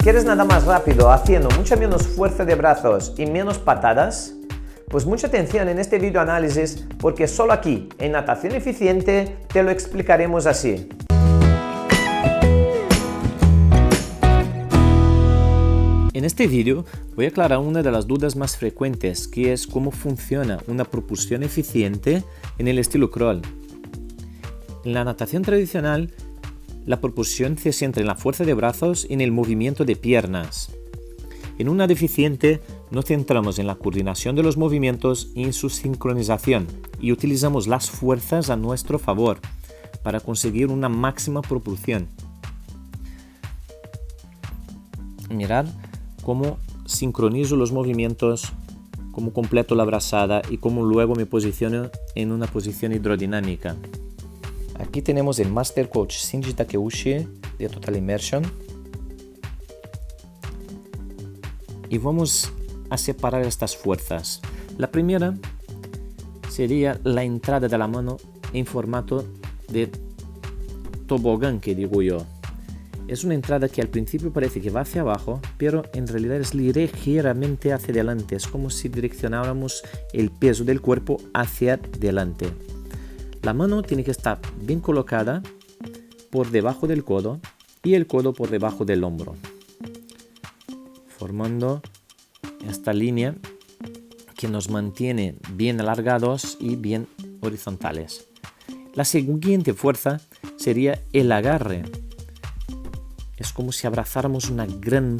¿Quieres nada más rápido, haciendo mucha menos fuerza de brazos y menos patadas? Pues mucha atención en este video análisis porque solo aquí, en Natación Eficiente, te lo explicaremos así. En este vídeo voy a aclarar una de las dudas más frecuentes, que es cómo funciona una propulsión eficiente en el estilo crawl. En la natación tradicional, la propulsión se centra en la fuerza de brazos y en el movimiento de piernas. En una deficiente nos centramos en la coordinación de los movimientos y en su sincronización y utilizamos las fuerzas a nuestro favor para conseguir una máxima propulsión. Mirad cómo sincronizo los movimientos, cómo completo la brazada y cómo luego me posiciono en una posición hidrodinámica. Aquí tenemos el Master Coach Shinji Takeuchi de Total Immersion. Y vamos a separar estas fuerzas. La primera sería la entrada de la mano en formato de tobogán, que digo yo. Es una entrada que al principio parece que va hacia abajo, pero en realidad es ligeramente hacia adelante. Es como si direccionáramos el peso del cuerpo hacia adelante. La mano tiene que estar bien colocada por debajo del codo y el codo por debajo del hombro, formando esta línea que nos mantiene bien alargados y bien horizontales. La siguiente fuerza sería el agarre. Es como si abrazáramos una gran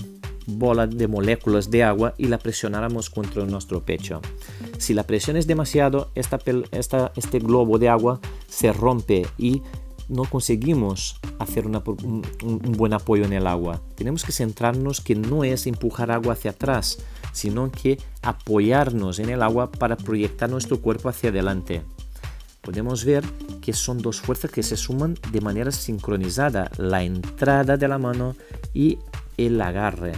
bola de moléculas de agua y la presionáramos contra nuestro pecho. Si la presión es demasiado, este globo de agua se rompe y no conseguimos hacer un buen apoyo en el agua. Tenemos que centrarnos que no es empujar agua hacia atrás, sino que apoyarnos en el agua para proyectar nuestro cuerpo hacia adelante. Podemos ver que son dos fuerzas que se suman de manera sincronizada, la entrada de la mano y el agarre.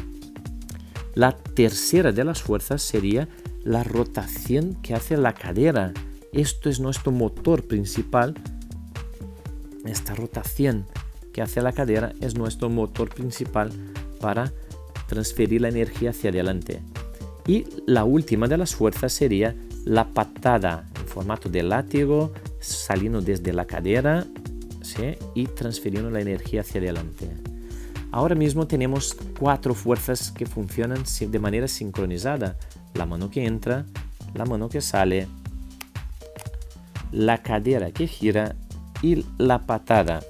La tercera de las fuerzas sería la rotación que hace la cadera. Esto es nuestro motor principal. Esta rotación que hace la cadera es nuestro motor principal para transferir la energía hacia adelante. Y la última de las fuerzas sería la patada en formato de látigo, saliendo desde la cadera, ¿sí? Y transfiriendo la energía hacia adelante. Ahora mismo tenemos 4 fuerzas que funcionan de manera sincronizada. La mano que entra, la mano que sale, la cadera que gira y la patada.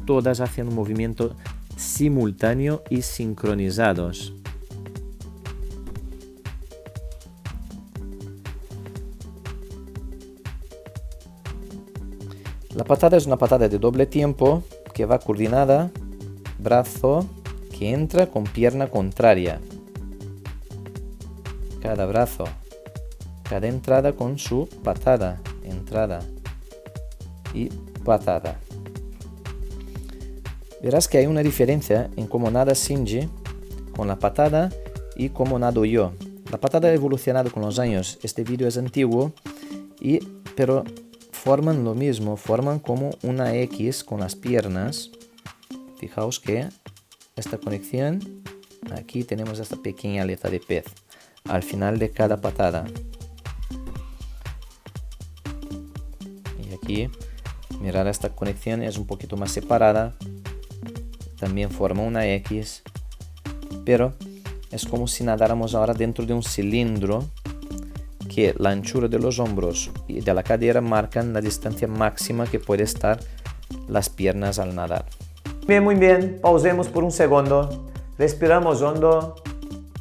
Todas hacen un movimiento simultáneo y sincronizados. La patada es una patada de doble tiempo que va coordinada, brazo que entra con pierna contraria. Cada brazo, cada entrada con su patada, entrada y patada. Verás que hay una diferencia en cómo nada Shinji con la patada y cómo nado yo. La patada ha evolucionado con los años. Este vídeo es antiguo, pero forman lo mismo, forman como una X con las piernas. Fijaos que esta conexión, aquí tenemos esta pequeña aleta de pez al final de cada patada. Y aquí, mirad, esta conexión es un poquito más separada. También forma una X, pero es como si nadáramos ahora dentro de un cilindro que la anchura de los hombros y de la cadera marcan la distancia máxima que puede estar las piernas al nadar. Bien, muy bien. Pausemos por un segundo. Respiramos hondo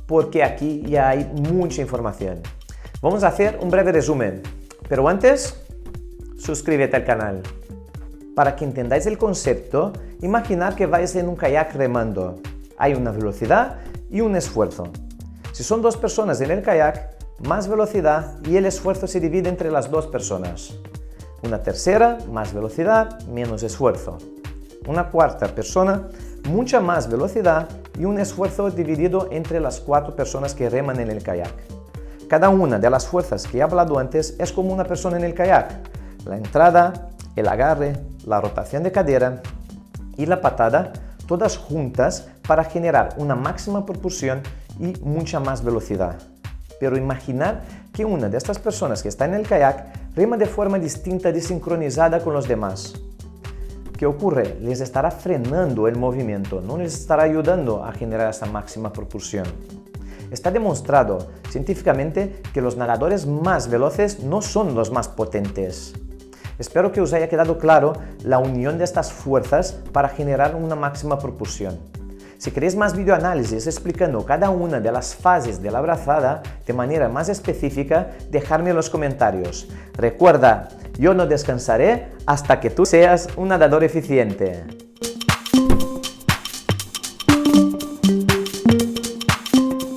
porque aquí ya hay mucha información. Vamos a hacer un breve resumen. Pero antes, suscríbete al canal. Para que entendáis el concepto, imaginad que vais en un kayak remando. Hay una velocidad y un esfuerzo. Si son 2 personas en el kayak, más velocidad y el esfuerzo se divide entre las 2 personas. Una tercera, más velocidad, menos esfuerzo. Una cuarta persona, mucha más velocidad y un esfuerzo dividido entre las 4 personas que reman en el kayak. Cada una de las fuerzas que he hablado antes es como una persona en el kayak. La entrada, el agarre, la rotación de cadera y la patada, todas juntas para generar una máxima propulsión y mucha más velocidad. Pero imaginar que una de estas personas que está en el kayak rema de forma distinta, desincronizada con los demás. ¿Qué ocurre? Les estará frenando el movimiento, no les estará ayudando a generar esa máxima propulsión. Está demostrado científicamente que los nadadores más veloces no son los más potentes. Espero que os haya quedado claro la unión de estas fuerzas para generar una máxima propulsión. Si queréis más videoanálisis explicando cada una de las fases de la brazada de manera más específica, dejadme en los comentarios. Recuerda, yo no descansaré hasta que tú seas un nadador eficiente.